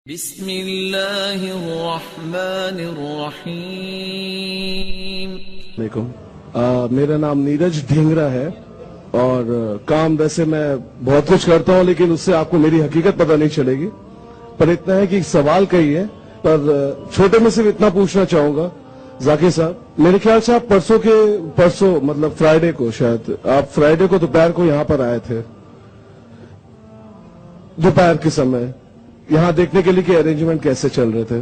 بسم اللہ الرحمن الرحیم۔ میرا نام نیرج ڈھینگرا ہے اور کام ویسے میں بہت کچھ کرتا ہوں، لیکن اس سے آپ کو میری حقیقت پتہ نہیں چلے گی، پر اتنا ہے کہ ایک سوال کہی ہے، پر چھوٹے میں صرف اتنا پوچھنا چاہوں گا ذاکر صاحب، میرے خیال سے آپ پرسوں مطلب فرائیڈے کو، شاید آپ فرائیڈے کو دوپہر کو یہاں پر آئے تھے، دوپہر کے سمے یہاں دیکھنے کے لیے کہ ارینجمنٹ کیسے چل رہے تھے۔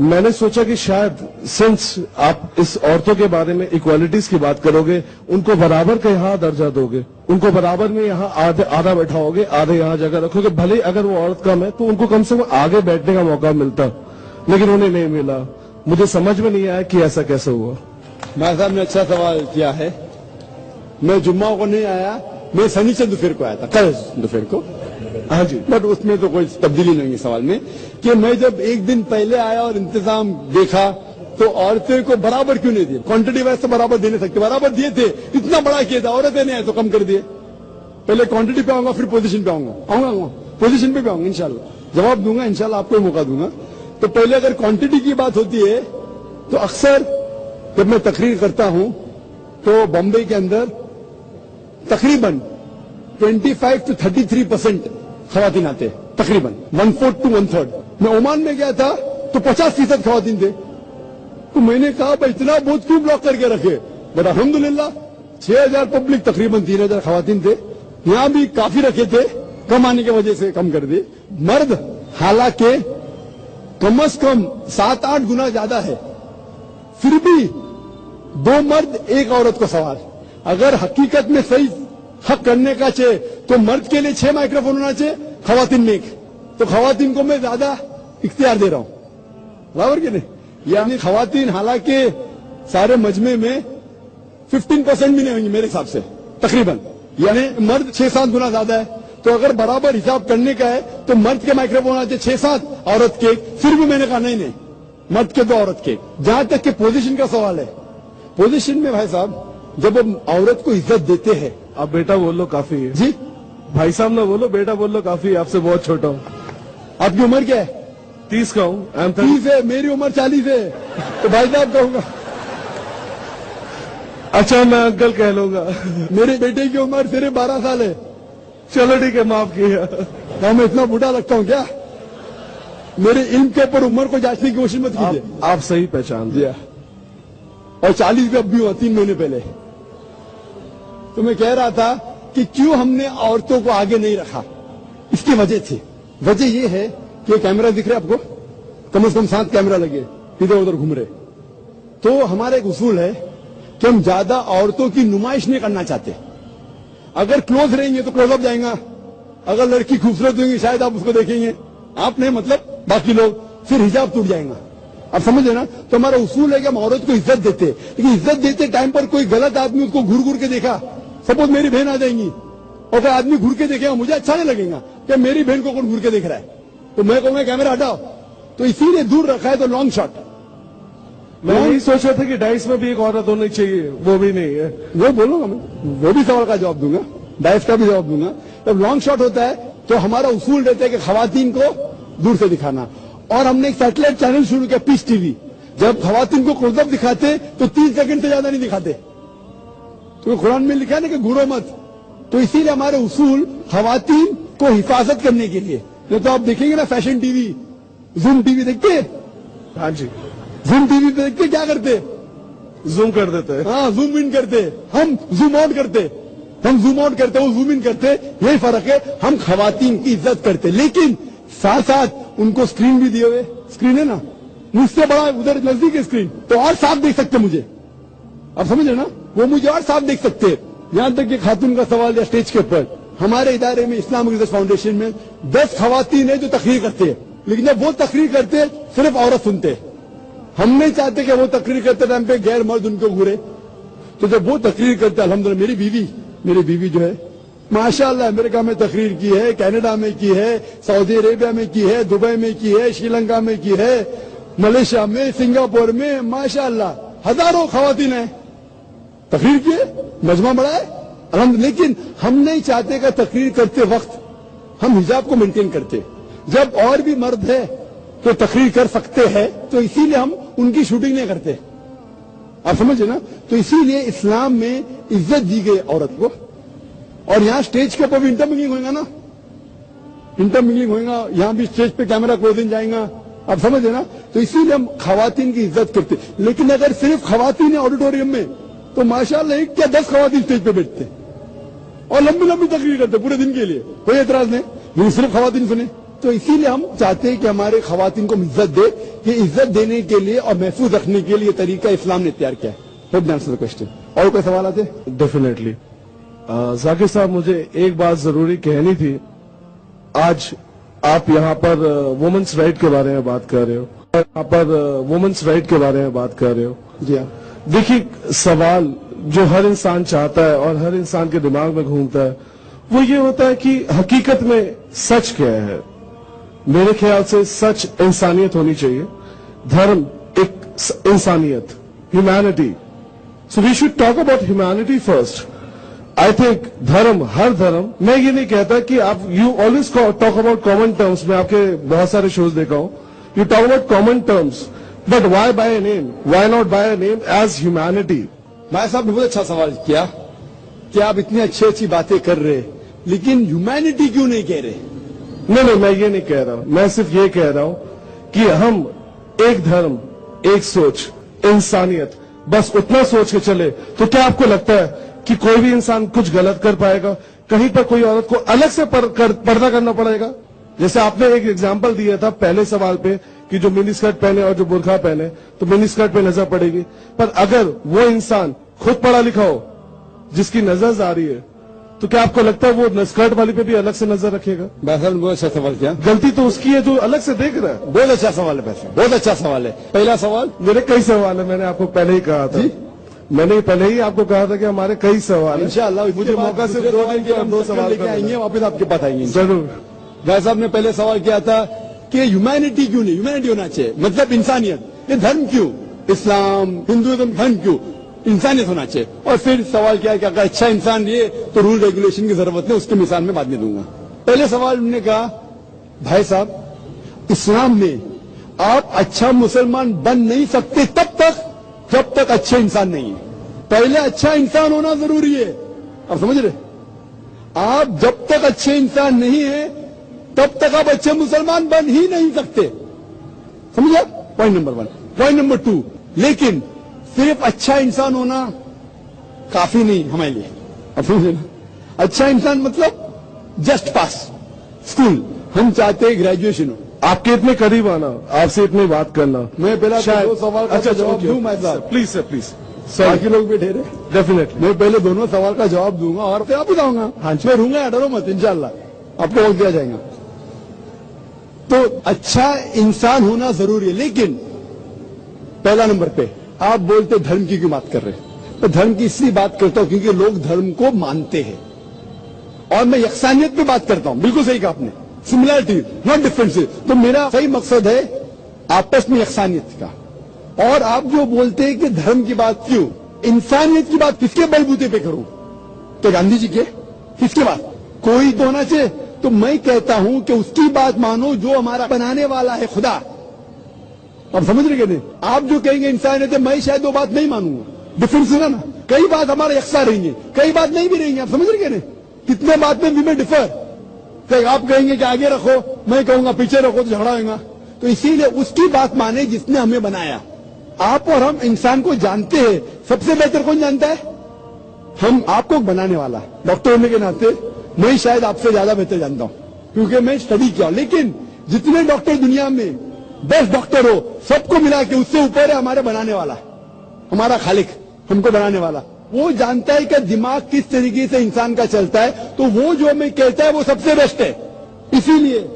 میں نے سوچا کہ شاید سنس آپ اس عورتوں کے بارے میں ایکوالٹیز کی بات کرو گے، ان کو برابر کا یہاں درجہ دو گے، ان کو برابر میں یہاں آدھا بیٹھاؤ گے، آدھے یہاں جگہ رکھو گے، بھلے اگر وہ عورت کم ہے تو ان کو کم سے کم آگے بیٹھنے کا موقع ملتا، لیکن انہیں نہیں ملا۔ مجھے سمجھ میں نہیں آیا کہ ایسا کیسے ہوا۔ میں صاحب نے اچھا سوال کیا ہے۔ میں جمعہ کو نہیں آیا، میں سنیچر دوپہر کو آیا تھا، کل دوپہر کو، ہاں جی، بٹ اس میں تو کوئی تبدیلی نہیں ہے سوال میں، کہ میں جب ایک دن پہلے آیا اور انتظام دیکھا تو عورتوں کو برابر کیوں نہیں دیے؟ کوانٹٹی وائز تو برابر دے نہیں سکتے، برابر دیے تھے، اتنا بڑا کیا تھا، عورتیں نہیں آئے تو کم کر دیے۔ پہلے کوانٹٹی پہ آؤں گا، پھر پوزیشن پہ آؤں گا پوزیشن پہ بھی آؤں گا، انشاءاللہ جواب دوں گا، انشاءاللہ آپ کو موقع دوں گا۔ تو پہلے اگر کوانٹٹی کی بات ہوتی ہے تو اکثر جب میں تقریر کرتا ہوں تو بمبئی کے اندر تقریباً 25 to 33% خواتین آتے، تقریباً 1/4 to 1/3۔ میں عمان میں گیا تھا تو 50% خواتین تھے، تو میں نے کہا بھائی اتنا بہت کیوں بلاک کر کے رکھے، بٹ الحمدللہ 6000 پبلک، تقریباً 3000 خواتین تھے، یہاں بھی کافی رکھے تھے، کم آنے کی وجہ سے کم کر دیے۔ مرد حالانکہ کم از کم 7-8 گنا زیادہ ہے، پھر بھی 2 مرد 1 عورت کو سوال۔ اگر حقیقت میں صحیح حق کرنے کا چاہے تو مرد کے لیے 6 مائکروفون ہونا چاہیے، خواتین میں 1، تو خواتین کو میں زیادہ اختیار دے رہا ہوں، برابر کہ نہیں؟ یعنی خواتین حالانکہ سارے مجمع میں 15% بھی نہیں ہوں گی میرے حساب سے تقریباً، یعنی مرد 6-7 گنا زیادہ ہے، تو اگر برابر حساب کرنے کا ہے تو مرد کے مائکروفون ہونا چاہیے 6-7، عورت کے، پھر بھی میں نے کہا نہیں مرد کے 2 عورت کے۔ جہاں تک کہ پوزیشن کا سوال ہے، پوزیشن میں بھائی صاحب جب ہم عورت کو عزت دیتے ہیں، آپ بیٹا بول لو کافی ہے جی بھائی صاحب، نہ بولو بیٹا بول لو کافی ہے، آپ سے بہت چھوٹا ہوں، آپ کی عمر کیا ہے؟ 30 کا ہوں، 30 ہے، میری عمر 40 ہے، تو بھائی صاحب کہوں گا، اچھا میں انکل کہہ لوں گا۔ میرے بیٹے کی عمر صرف 12 سال ہے، چلو ٹھیک ہے، معاف کیا۔ میں اتنا بوڑھا لگتا ہوں کیا؟ میرے علم کے اوپر عمر کو جانچنے کی کوشش مت کیجیے، آپ صحیح پہچان دیا، اور 40 بھی اب بھی ہوا 3 مہینے پہلے۔ تو میں کہہ رہا تھا کہ کیوں ہم نے عورتوں کو آگے نہیں رکھا، اس کی وجہ تھی، وجہ یہ ہے کہ کیمرہ دکھ رہا ہے آپ کو، کم از کم 7 کیمرہ لگے، ادھر ادھر گھوم رہے، تو ہمارا ایک اصول ہے کہ ہم زیادہ عورتوں کی نمائش نہیں کرنا چاہتے۔ اگر کلوز رہیں گے تو کلوز اپ جائیں گا، اگر لڑکی خوبصورت ہوگی گی شاید آپ اس کو دیکھیں گے، آپ نہیں مطلب باقی لوگ، پھر حجاب ٹوٹ جائیں گا، آپ سمجھ رہے نا؟ تو ہمارا اصول ہے کہ ہم عورت کو عزت دیتے، لیکن عزت دیتے ٹائم پر کوئی غلط آدمی اس کو گھور گھور کے دیکھا، سپوز میری بہن آ جائیں گی اور کوئی آدمی گھور کے دیکھے گا، مجھے اچھا نہیں لگے گا کہ میری بہن کو کون گھور کے دیکھ رہا ہے، تو میں کہوں گا کیمرہ ہٹاؤ، تو اسی لیے دور رکھا ہے۔ تو لانگ شاٹ، میں یہی سوچ رہا تھا کہ ڈائس میں بھی ایک عورت ہونی چاہیے، وہ بھی نہیں ہے، وہ بولوں گا میں، وہ بھی سوال کا جواب دوں گا، ڈائس کا بھی جواب دوں گا۔ جب لانگ شاٹ ہوتا ہے تو ہمارا اصول رہتا ہے کہ خواتین کو دور سے دکھانا، اور ہم نے ایک سیٹلائٹ چینل شروع کیا، پیس ٹی وی، جب خواتین کو کلوز اپ دکھاتے تو 3 سیکنڈ سے زیادہ نہیں دکھاتے، تو قرآن میں لکھا ہے نا کہ گھورو مت، تو اسی لیے ہمارے اصول خواتین کو حفاظت کرنے کے لیے۔ نہیں تو آپ دیکھیں گے نا fashion T V, zoom T V دیکھتے ہیں؟ ہاں جی، زوم ٹی وی پہ دیکھتے کیا کرتے؟ زوم کر دیتے ہیں، ہاں زوم ان کرتے، ہم زوم آؤٹ کرتے، ہم زوم آؤٹ کرتے، وہ زوم ان کرتے، یہی فرق ہے۔ ہم خواتین کی عزت کرتے، لیکن ساتھ ساتھ ان کو اسکرین بھی دیے ہوئے، اسکرین ہے نا مجھ سے بڑا، ادھر نزدیک ہے اسکرین، تو اور صاف دیکھ سکتے مجھے، آپ سمجھ رہے نا؟ وہ مجھے اور صاف دیکھ سکتے۔ یہاں تک کہ خاتون کا سوال یا اسٹیج کے اوپر، ہمارے ادارے میں اسلامک ریسرچ فاؤنڈیشن میں 10 خواتین ہیں جو تقریر کرتے ہیں، لیکن جب وہ تقریر کرتے صرف عورت سنتے، ہم نہیں چاہتے کہ وہ تقریر کرتے ٹائم پہ غیر مرد ان کو گھورے، تو جب وہ تقریر کرتے، الحمدللہ میری بیوی جو ہے ماشاءاللہ امریکہ میں تقریر کی ہے، کینیڈا میں کی ہے، سعودی عربیہ میں کی ہے، دبئی میں کی ہے، سری لنکا میں کی ہے، ملیشیا میں، سنگاپور میں، ماشاءاللہ ہزاروں خواتین ہیں، تقریر کی ہے، مجمع بڑا ہے الحمدللہ۔ لیکن ہم نہیں چاہتے کہ تقریر کرتے وقت ہم حجاب کو مینٹین کرتے، جب اور بھی مرد ہے تو تقریر کر سکتے ہیں تو اسی لیے ہم ان کی شوٹنگ نہیں کرتے. آپ سمجھے نا؟ تو اسی لیے اسلام میں عزت دی گئی عورت کو. اور یہاں سٹیج کے اوپر بھی انٹرمنگلنگ ہوئے گا نا, انٹرمنگلنگ ہوئے گا, یہاں بھی سٹیج پہ کیمرہ کلوز ان جائیں گا. آپ سمجھے نا؟ تو اسی لیے ہم خواتین کی عزت کرتے. لیکن اگر صرف خواتین ہیں آڈیٹوریم میں تو ماشاءاللہ ایک کیا 10 خواتین سٹیج پہ بیٹھتے اور لمبی لمبی تقریر کرتے پورے دن کے لیے, کوئی اعتراض نہیں, لیکن صرف خواتین سنیں. تو اسی لیے ہم چاہتے ہیں کہ ہمارے خواتین کو عزت دے. یہ عزت دینے کے لیے اور محفوظ رکھنے کے لیے طریقہ اسلام نے تیار کیا ہے. Hope answer the question. اور کوئی سوالات ہیں؟ ڈیفینیٹلی. ذاکر صاحب, مجھے ایک بات ضروری کہنی تھی. آج آپ یہاں پر وومنس رائٹ کے بارے میں بات کر رہے ہو, یہاں پر وومنس رائٹ کے بارے میں بات کر رہے ہو. جی ہاں. دیکھیے, سوال جو ہر انسان چاہتا ہے اور ہر انسان کے دماغ میں گھومتا ہے وہ یہ ہوتا ہے کہ حقیقت میں سچ کیا ہے. میرے خیال سے سچ انسانیت ہونی چاہیے, دھرم ایک انسانیت, humanity. So we should talk about humanity first. I think dharma, ہر دھرم, میں یہ نہیں کہتا کہ آپ you always talk about common terms. میں آپ کے بہت سارے شوز دیکھا ہوں, you talk about common terms, but why by a name, why not by a name as humanity. بھائی صاحب نے بہت اچھا سوال کیا کہ آپ اتنی اچھی باتیں کر رہے لیکن ہیومینٹی کیوں نہیں کہہ رہے. نہیں, میں یہ نہیں کہہ رہا ہوں. میں صرف یہ کہہ رہا ہوں کہ ہم ایک دھرم, ایک سوچ, انسانیت, بس اتنا سوچ کے چلے تو کیا آپ کو لگتا ہے کہ کوئی بھی انسان کچھ غلط کر پائے گا؟ کہیں پر کوئی عورت کو الگ سے پردہ کرنا پڑے گا؟ جیسے آپ نے ایک ایگزامپل دیا تھا پہلے سوال پہ کہ جو منی اسکرٹ پہنے اور جو برقع پہنے تو منی اسکرٹ پہ نظر پڑے گی. پر اگر وہ انسان خود پڑھا لکھا ہو جس کی نظر آ رہی ہے تو کیا آپ کو لگتا ہے وہ اسکرٹ والی پہ بھی الگ سے نظر رکھے گا؟ بھائی صاحب نے بہت اچھا سوال کیا. غلطی تو اس کی ہے جو الگ سے دیکھ رہا ہے. بہت اچھا سوال ہے بھائی, بہت اچھا سوال ہے. پہلا سوال, میرے کئی سوال ہیں, میں نے آپ کو پہلے ہی کہا تھا. میں نے پہلے ہی آپ کو کہا تھا کہ ہمارے کئی سوال ہیں. انشاءاللہ مجھے موقع صرف 2 دن کے اور 2 سوال لے کے آئیں گے, واپس آپ کے پاس آئیں گے ضرور. بھائی صاحب نے پہلے سوال کیا تھا کہ ہیومینٹی کیوں نہیں, ہیومینٹی ہونا چاہیے, مطلب انسانیت. یہ دھرم کیوں, اسلام, ہندوازم, دھرم کیوں, انسانیت ہونا چاہیے. اور پھر سوال کیا کہ اگر اچھا انسان یہ تو رول ریگولیشن کی ضرورت نہیں, اس کی مثال میں بعد میں دوں گا. پہلے سوال نے کہا بھائی صاحب اسلام میں آپ اچھا مسلمان بن نہیں سکتے تب تک جب تک اچھے انسان نہیں ہے. پہلے اچھا انسان ہونا ضروری ہے. آپ سمجھ رہے, آپ جب تک اچھے انسان نہیں ہیں تب تک آپ اچھے مسلمان بن ہی نہیں سکتے. سمجھا؟ Point number 1. پوائنٹ نمبر 2, لیکن صرف اچھا انسان ہونا کافی نہیں ہمارے لیے. اب سمجھے نا, اچھا انسان مطلب جسٹ پاس اسکول, ہم چاہتے ہیں گریجویشن ہو. آپ کے اتنے قریب آنا, آپ سے اتنی بات کرنا. میں پہلا 2 سوال کا جواب دوں. میں پلیز سر, پلیز. باقی لوگ بھی ٹھہرے. ڈیفینیٹلی میں پہلے دونوں سوال کا جواب دوں گا اور پھر آپ بتاؤں گا. ہاں میں رہوں گا, ڈرو مت, انشاءاللہ آپ کو وقت دیا جائے گا. تو اچھا انسان ہونا ضروری ہے, لیکن پہلا نمبر پہ آپ بولتے دھرم کی کیوں بات کر رہے ہیں؟ تو دھرم کی اس لیے بات کرتا ہوں کیونکہ لوگ دھرم کو مانتے ہیں, اور میں یکسانیت پہ بات کرتا ہوں. بالکل صحیح کہا آپ نے, سملیرٹی ناٹ ڈفرینس. تو میرا صحیح مقصد ہے آپس میں یکسانیت کا. اور آپ جو بولتے ہیں کہ دھرم کی بات کیوں, انسانیت کی بات کس کے بلبوتے پہ کروں؟ تو گاندھی جی کے, کس کے بات کوئی تو ہونا چاہیے. تو میں کہتا ہوں کہ اس کی بات مانو جو ہمارا بنانے والا ہے خدا. اب سمجھ رہے کہ نہیں؟ آپ جو کہیں گے انسانیت ہے, میں شاید وہ بات نہیں مانوں گا. ڈفرینس ہے نا, کئی بات ہمارا یکساں رہیں گے, کئی بات نہیں بھی رہیں گے. آپ سمجھ رہے کہ نہیں؟ کتنے بات میں وی میں ڈفر. آپ کہیں گے کہ آگے رکھو, میں کہوں گا پیچھے رکھو, تو جھگڑا ہوگا. تو اسی لیے اس کی بات مانے جس نے ہمیں بنایا. آپ اور ہم انسان کو جانتے ہیں, سب سے بہتر کون جانتا ہے؟ ہم. آپ کو بنانے والا ڈاکٹر ہونے کے ناطے میں شاید آپ سے زیادہ بہتر جانتا ہوں کیونکہ میں اسٹڈی کیا. لیکن جتنے ڈاکٹر دنیا میں بیسٹ ڈاکٹر ہو, سب کو ملا کے اس سے اوپر ہے ہمارے بنانے والا, ہمارا خالق, ہم کو بنانے والا. وہ جانتا ہے کہ دماغ کس طریقے سے انسان کا چلتا ہے, تو وہ جو ہمیں کہتا ہے وہ سب سے بیسٹ ہے. اسی لیے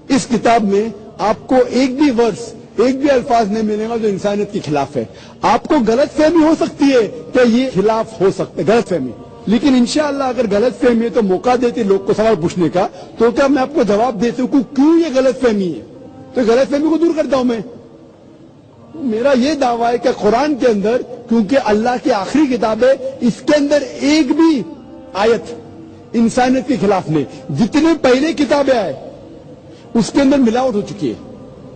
اس کتاب میں آپ کو ایک بھی ورس, ایک بھی الفاظ نہیں ملے گا جو انسانیت کے خلاف ہے. آپ کو غلط فہمی ہو سکتی ہے کہ یہ خلاف ہو سکتا ہے, غلط فہمی, لیکن انشاءاللہ اگر غلط فہمی ہے تو موقع دیتے لوگ کو سوال پوچھنے کا, تو کیا میں آپ کو جواب دے سکوں کیوں یہ غلط فہمی ہے؟ تو غلط فہمی کو دور کرتا ہوں میں. میرا یہ دعویٰ ہے کہ قرآن کے اندر, کیونکہ اللہ کی آخری کتاب ہے, اس کے اندر ایک بھی آیت انسانیت کے خلاف نہیں. جتنے پہلے کتابیں آئے اس کے اندر ملاوٹ ہو چکی ہے.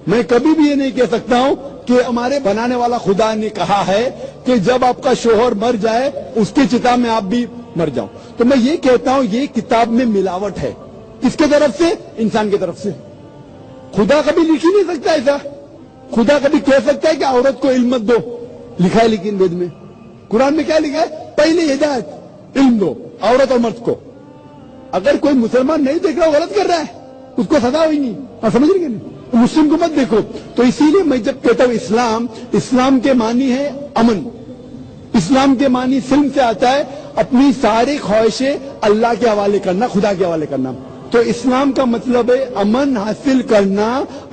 میں کبھی بھی یہ نہیں کہہ سکتا ہوں کہ ہمارے بنانے والا خدا نے کہا ہے کہ جب آپ کا شوہر مر جائے اس کی چتا میں آپ بھی مر جاؤ. تو میں یہ کہتا ہوں یہ کتاب میں ملاوٹ ہے. کس کے طرف سے؟ انسان کی طرف سے. خدا کبھی لکھ ہی نہیں سکتا ایسا. خدا کبھی کہہ سکتا ہے کہ عورت کو علم مت دو؟ لکھا ہے لیکن وید میں. قرآن میں کیا لکھا ہے؟ پہلے ہدایت، علم دو عورت اور مرد کو. اگر کوئی مسلمان نہیں دیکھ رہا، غلط کر رہا ہے، اس کو سزا ہوئی نہیں. آپ سمجھ رہے نہیں؟ مسلم کو مت دیکھو. تو اسی لیے میں جب کہتا ہوں اسلام کے معنی ہے امن. اسلام کے معنی سلم سے آتا ہے اپنی ساری خواہشیں اللہ کے حوالے کرنا، خدا کے حوالے کرنا. تو اسلام کا مطلب ہے امن حاصل کرنا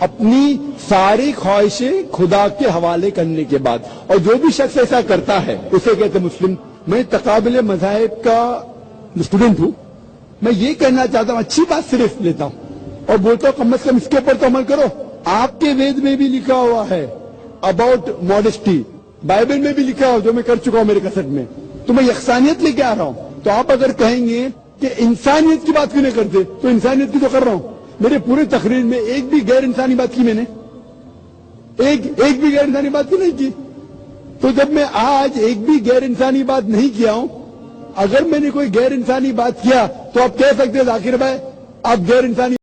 اپنی ساری خواہشیں خدا کے حوالے کرنے کے بعد. اور جو بھی شخص ایسا کرتا ہے اسے کہتے ہیں مسلم. میں تقابل مذاہب کا اسٹوڈنٹ ہوں. میں یہ کہنا چاہتا ہوں، اچھی بات صرف لیتا ہوں اور بولتا ہوں کم از کم اس کے اوپر تو عمل کرو. آپ کے وید میں بھی لکھا ہوا ہے اباؤٹ ماڈسٹی، بائبل میں بھی لکھا ہوا جو میں کر چکا ہوں میرے کسٹ میں. تو میں یکسانیت لے کے آ رہا ہوں. تو آپ اگر کہیں گے کہ انسانیت کی بات کیوں نہیں کرتے، تو انسانیت کی تو کر رہا ہوں. میرے پورے تقریر میں ایک بھی غیر انسانی بات کی میں نے، ایک بھی غیر انسانی بات کی نہیں کی. تو جب میں آج ایک بھی غیر انسانی بات نہیں کیا ہوں، اگر میں نے کوئی غیر انسانی بات کیا تو آپ کہہ سکتے ہیں ذاکر بھائی آپ غیر انسانی